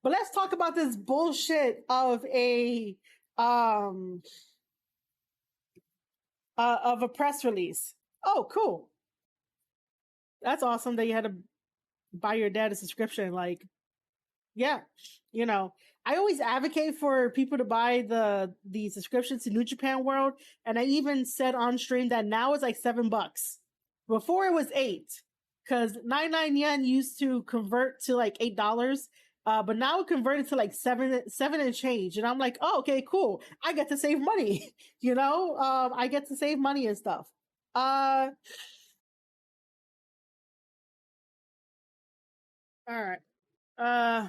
But let's talk about this bullshit of a press release. Oh, cool. That's awesome that you had to buy your dad a subscription. Like, yeah, you know, I always advocate for people to buy the subscriptions to New Japan World, and I even said on stream that now it's like $7. Before it was 8, because 99 yen used to convert to like $8. But now it converted to like seven and change, and I'm like, oh, okay, cool. I get to save money, I get to save money and stuff. All right. Uh,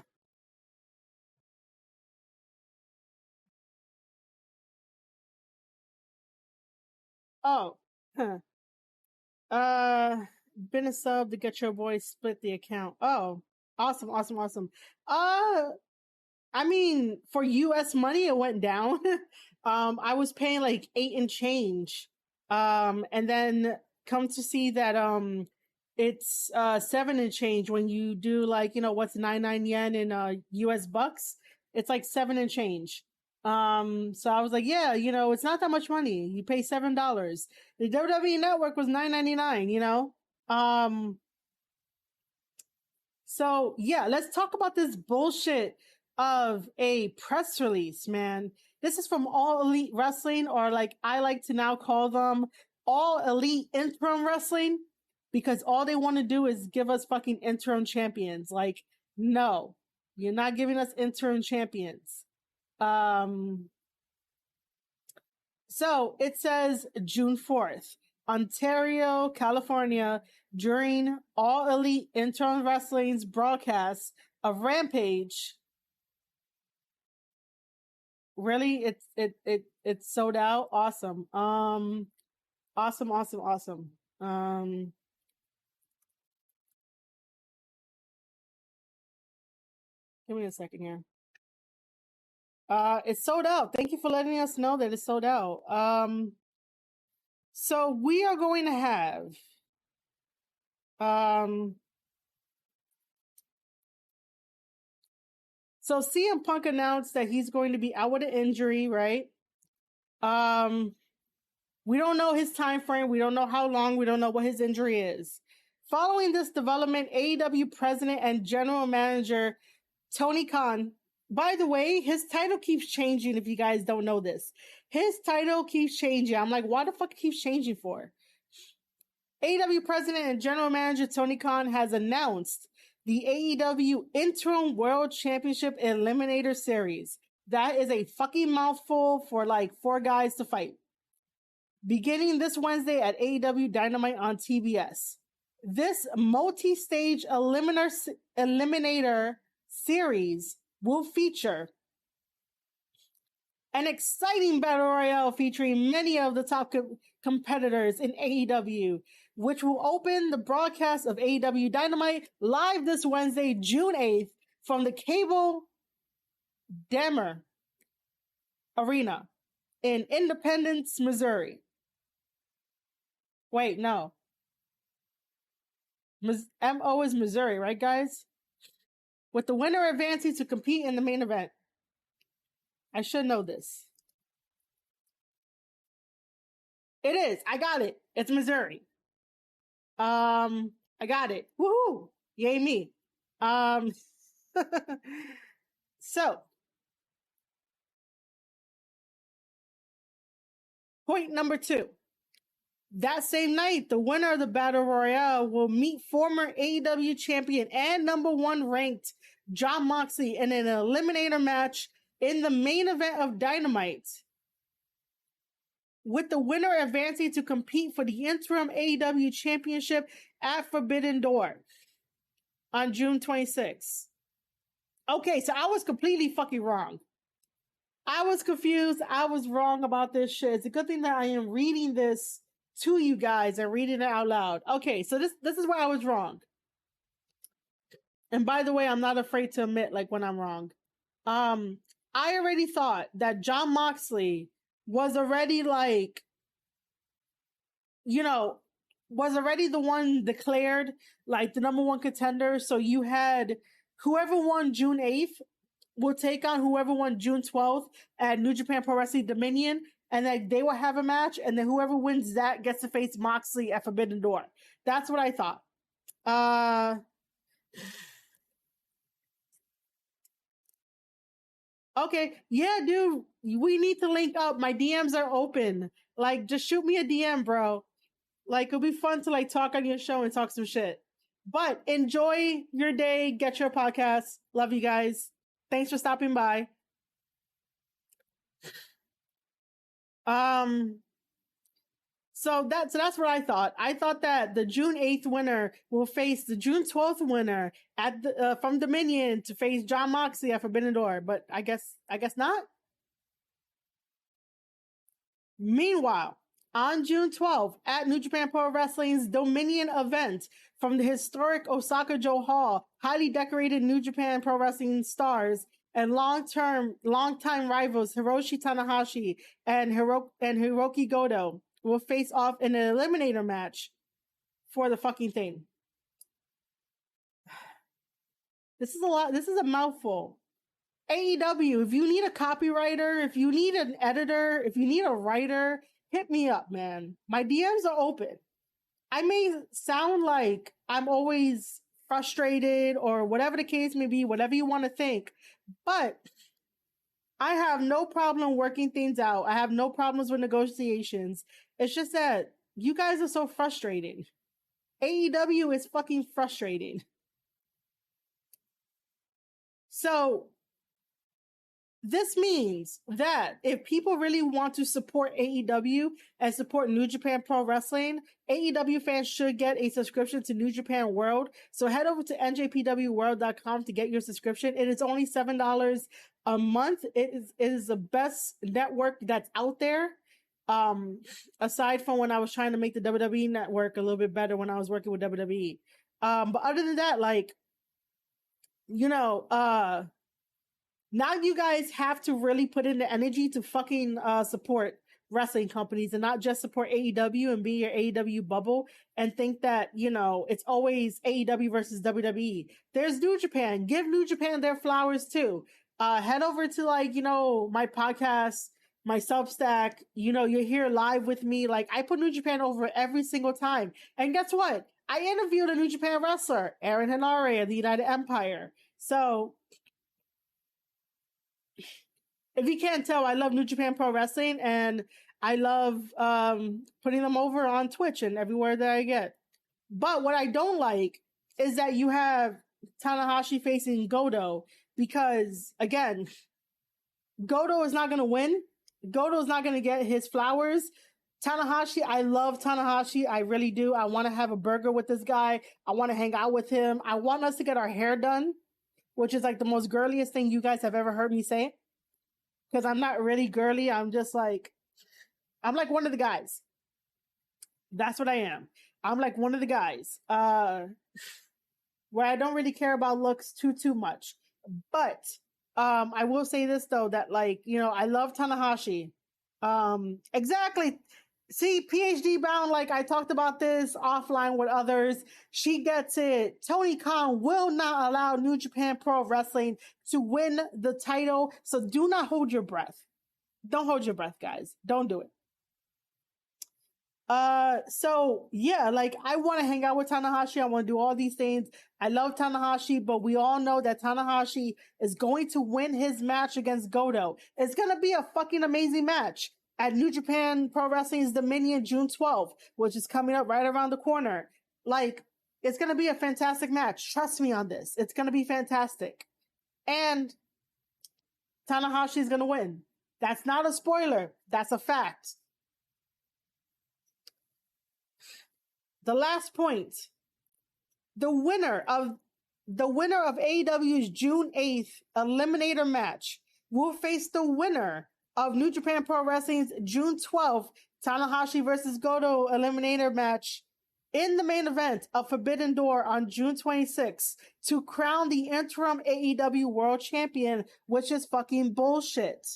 oh, huh. Uh, been a sub to get your boy split the account. Oh, awesome, awesome, awesome. Uh, I mean, for US money, it went down. I was paying like 8 and change. And then come to see that, it's, 7 and change when you do like, what's 99 yen in, US bucks. It's like 7 and change. So I was like, yeah, it's not that much money. You pay $7. The WWE network was $9.99, Um, so yeah, let's talk about this bullshit of a press release, man. This is from All Elite Wrestling, or like I like to now call them All Elite Interim Wrestling, because all they want to do is give us fucking interim champions. Like, no, you're not giving us interim champions. Um, so it says June 4th, Ontario, California, during All Elite Interim Wrestling's broadcast of Rampage. Really? It's sold out? Awesome. Awesome, awesome, awesome. Give me a second here. It's sold out. Thank you for letting us know that it's sold out. So we are going to have so CM Punk announced that he's going to be out with an injury, right? We don't know his time frame. We don't know how long. We don't know what his injury is. Following this development, AEW president and general manager Tony Khan, by the way, his title keeps changing if you guys don't know this. His title keeps changing. I'm like, why the fuck it keeps changing for? AEW president and general manager Tony Khan has announced the AEW Interim World Championship Eliminator Series. That is a fucking mouthful for like 4 guys to fight. Beginning this Wednesday at AEW Dynamite on TBS. This multi-stage eliminator series will feature an exciting battle royale featuring many of the top competitors in AEW, which will open the broadcast of AEW Dynamite live this Wednesday, June 8th, from the Cable Dammer Arena in Independence, Missouri. Wait, no. MO is Missouri, right, guys? With the winner advancing to compete in the main event. I should know this. It is. I got it. It's Missouri. I got it. Woohoo! Yay me. So, point number 2. That same night, the winner of the Battle Royale will meet former AEW champion and number 1 ranked Jon Moxley in an eliminator match in the main event of Dynamite, with the winner advancing to compete for the interim AEW championship at Forbidden Door on June 26th. Okay, so I was completely fucking wrong. I was confused. I was wrong about this shit. It's a good thing that I am reading this to you guys and reading it out loud. Okay, so this is where I was wrong. And by the way, I'm not afraid to admit like when I'm wrong. I already thought that Jon Moxley was already like, was already the one declared like the number 1 contender. So you had whoever won June 8th will take on whoever won June 12th at New Japan Pro Wrestling Dominion, and then they will have a match, and then whoever wins that gets to face Moxley at Forbidden Door. That's what I thought. Okay, yeah, dude, we need to link up. My DMs are open. Like, just shoot me a DM, bro. Like, it'll be fun to like talk on your show and talk some shit. But enjoy your day. Get your podcast. Love you guys. Thanks for stopping by. So that's what I thought. I thought that the June 8th winner will face the June 12th winner at the from Dominion to face John Moxley at Forbidden Door, but I guess not. Meanwhile, on June 12th at New Japan Pro Wrestling's Dominion event from the historic Osaka-jo Hall, highly decorated New Japan Pro Wrestling stars and longtime rivals Hiroshi Tanahashi and Hiroki Goto will face off in an eliminator match for the fucking thing. This is a lot. This is a mouthful. AEW, if you need a copywriter, if you need an editor, if you need a writer, hit me up, man. My DMs are open. I may sound like I'm always frustrated or whatever the case may be, whatever you want to think, but I have no problem working things out. I have no problems with negotiations. It's just that you guys are so frustrating. AEW is fucking frustrating. So this means that if people really want to support AEW and support New Japan Pro Wrestling, AEW fans should get a subscription to New Japan World. So head over to njpwworld.com to get your subscription. It is only $7 a month. It is the best network that's out there. Aside from when I was trying to make the WWE network a little bit better when I was working with WWE. But other than that, like, you know, now you guys have to really put in the energy to fucking support wrestling companies and not just support AEW and be your AEW bubble and think that, you know, it's always AEW versus WWE. There's New Japan. Give New Japan their flowers too. Head over to like, you know, my podcast, my Substack, you know, you're here live with me. Like, I put New Japan over every single time. And guess what? I interviewed a New Japan wrestler, Aaron Henare of the United Empire. So if you can't tell, I love New Japan Pro Wrestling and I love putting them over on Twitch and everywhere that I get. But what I don't like is that you have Tanahashi facing Goto because, again, Goto is not going to win. Goto is not going to get his flowers. Tanahashi, I love Tanahashi. I really do. I want to have a burger with this guy. I want to hang out with him. I want us to get our hair done, which is like the most girliest thing you guys have ever heard me say. Because I'm not really girly. I'm like one of the guys. That's what I am. I'm like one of the guys. Where I don't really care about looks too much. But I will say this though, that like, you know, I love Tanahashi. Exactly. See, PhD bound, like I talked about this offline with others. She gets it. Tony Khan will not allow New Japan Pro Wrestling to win the title. So do not hold your breath. Don't hold your breath, guys. Don't do it. So yeah, like I want to hang out with Tanahashi. I want to do all these things. I love Tanahashi, but we all know that Tanahashi is going to win his match against Goto. It's going to be a fucking amazing match at New Japan Pro Wrestling's Dominion June 12th, which is coming up right around the corner. Like, it's going to be a fantastic match. Trust me on this. It's going to be fantastic. And Tanahashi is going to win. That's not a spoiler. That's a fact. The last point. The winner of AEW's June 8th Eliminator match will face the winner of New Japan Pro Wrestling's June 12th Tanahashi versus Goto Eliminator match in the main event of Forbidden Door on June 26th to crown the interim AEW World Champion, which is fucking bullshit.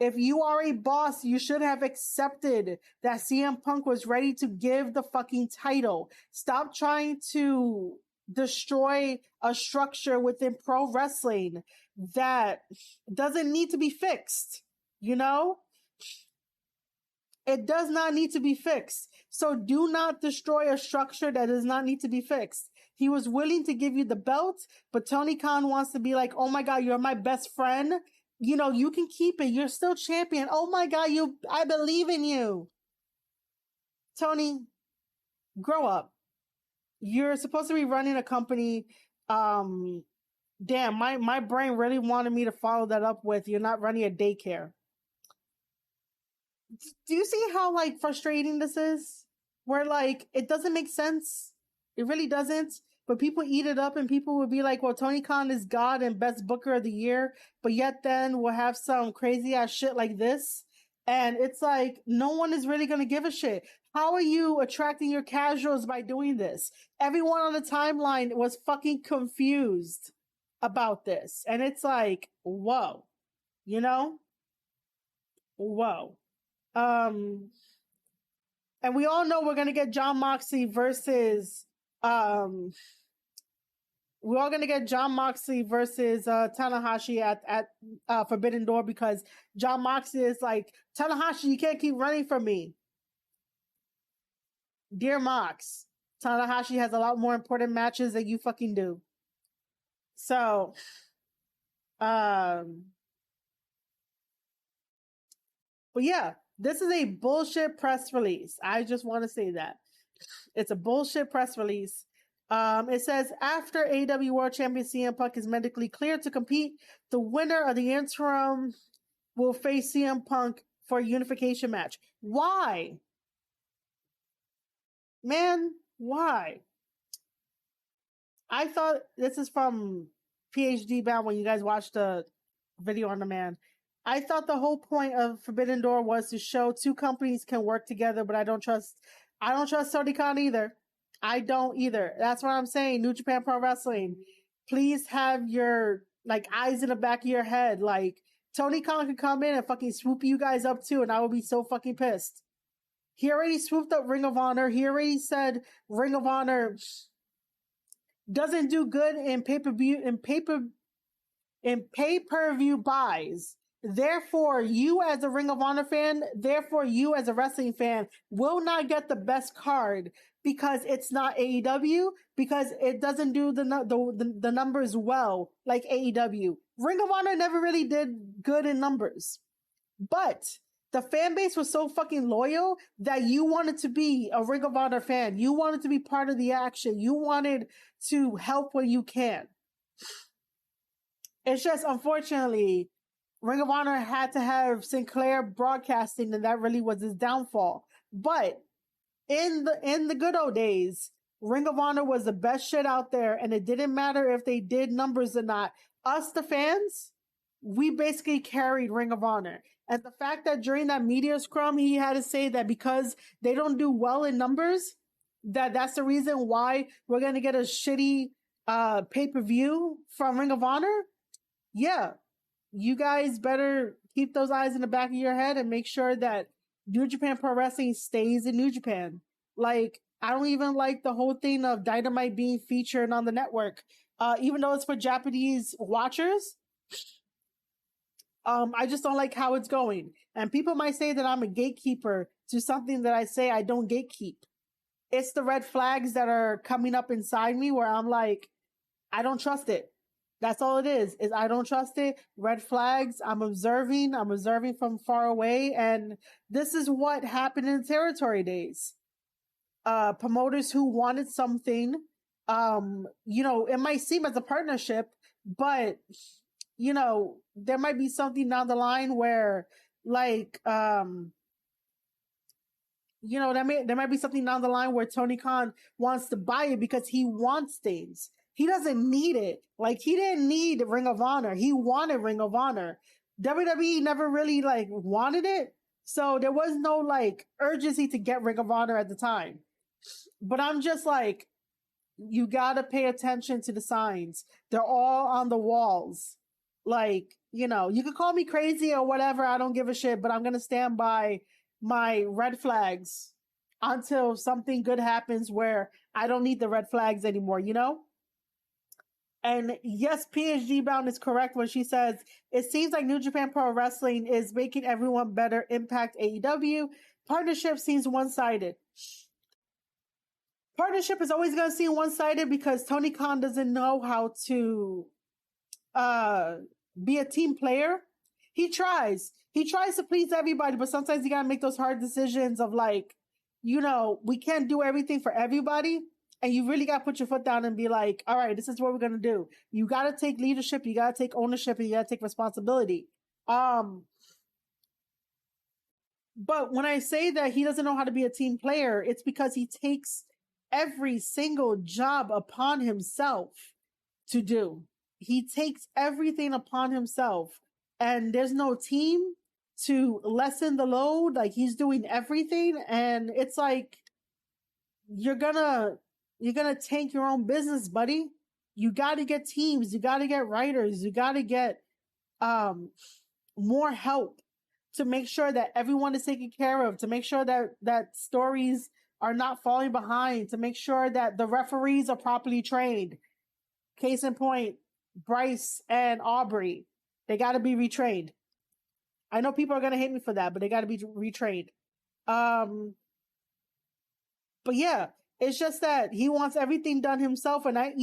If you are a boss, you should have accepted that CM Punk was ready to give the fucking title. Stop trying to destroy a structure within pro wrestling that doesn't need to be fixed. You know, it does not need to be fixed. So do not destroy a structure that does not need to be fixed. He was willing to give you the belt, but Tony Khan wants to be like, oh my God, you're my best friend. You know, you can keep it. You're still champion. Oh my God, I believe in you. Tony, grow up. You're supposed to be running a company. Damn, my brain really wanted me to follow that up with you're not running a daycare. Do you see how like frustrating this is? Where like it doesn't make sense. It really doesn't. But people eat it up and people would be like, well, Tony Khan is God and best booker of the year. But yet then we'll have some crazy ass shit like this. And it's like, no one is really going to give a shit. How are you attracting your casuals by doing this? Everyone on the timeline was fucking confused about this. And it's like, whoa, you know? Whoa. And we all know we're gonna get Jon Moxley versus Tanahashi at Forbidden Door because Jon Moxley is like, Tanahashi, you can't keep running from me. Dear Mox, Tanahashi has a lot more important matches than you fucking do. So, but yeah, this is a bullshit press release. I just want to say that. It's a bullshit press release. It says, after AEW World Champion CM Punk is medically cleared to compete, the winner of the interim will face CM Punk for a unification match. Why? Man, why? I thought this is from PhD Bound when you guys watched the video on demand. I thought the whole point of Forbidden Door was to show two companies can work together, but I don't trust Tony Khan either. I don't either. That's what I'm saying. New Japan Pro Wrestling, please have your like eyes in the back of your head. Like Tony Khan could come in and fucking swoop you guys up too, and I would be so fucking pissed. He already swooped up Ring of Honor. He already said Ring of Honor doesn't do good in pay-per-view buys. Therefore, you as a Ring of Honor fan, therefore you as a wrestling fan will not get the best card because it's not AEW, because it doesn't do the numbers well like AEW. Ring of Honor never really did good in numbers. But the fan base was so fucking loyal that you wanted to be a Ring of Honor fan. You wanted to be part of the action. You wanted to help when you can. It's just, unfortunately, Ring of Honor had to have Sinclair broadcasting, and that really was his downfall. But in the good old days, Ring of Honor was the best shit out there, and it didn't matter if they did numbers or not. Us, the fans, we basically carried Ring of Honor. And the fact that during that media scrum, he had to say that because they don't do well in numbers, that's the reason why we're going to get a shitty pay-per-view from Ring of Honor. Yeah, you guys better keep those eyes in the back of your head and make sure that New Japan Pro Wrestling stays in New Japan. Like, I don't even like the whole thing of Dynamite being featured on the network. Even though it's for Japanese watchers, I just don't like how it's going. And people might say that I'm a gatekeeper to something that I say I don't gatekeep. It's the red flags that are coming up inside me where I'm like, I don't trust it. That's all it is I don't trust it. Red flags. I'm observing from far away. And this is what happened in territory days. Promoters who wanted something, it might seem as a partnership, but there might be something down the line where like, there might be something down the line where Tony Khan wants to buy it because he wants things. He doesn't need it. Like, he didn't need Ring of Honor. He wanted Ring of Honor. WWE never really like wanted it. So there was no like urgency to get Ring of Honor at the time. But I'm just like, you gotta pay attention to the signs. They're all on the walls. Like, you could call me crazy or whatever. I don't give a shit, but I'm going to stand by my red flags until something good happens where I don't need the red flags anymore, And yes, PhD Bound is correct when she says it seems like New Japan Pro Wrestling is making everyone better. Impact AEW partnership seems one-sided. Partnership is always going to seem one-sided because Tony Khan doesn't know how to be a team player. He tries to please everybody, but sometimes you gotta make those hard decisions of like, we can't do everything for everybody, and you really gotta put your foot down and be like, all right, this is what we're gonna do. You gotta take leadership, you gotta take ownership, and you gotta take responsibility. But when I say that he doesn't know how to be a team player, it's because he takes every single job upon himself to do. He takes everything upon himself, and there's no team to lessen the load. Like, he's doing everything, and it's like you're gonna tank your own business, buddy. You got to get teams, you got to get writers, you got to get more help to make sure that everyone is taken care of, to make sure that stories are not falling behind, to make sure that the referees are properly trained. Case in point, Bryce and Aubrey, they got to be retrained. I know people are going to hate me for that, but they got to be retrained. But yeah, it's just that he wants everything done himself. And I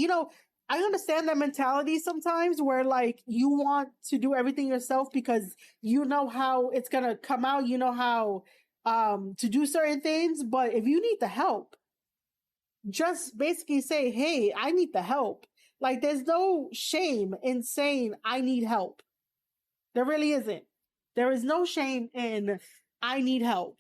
understand that mentality sometimes where like you want to do everything yourself because you know how it's going to come out. You know how to do certain things. But if you need the help, just basically say, hey, I need the help. Like, there's no shame in saying I need help. There really isn't. There is no shame in I need help.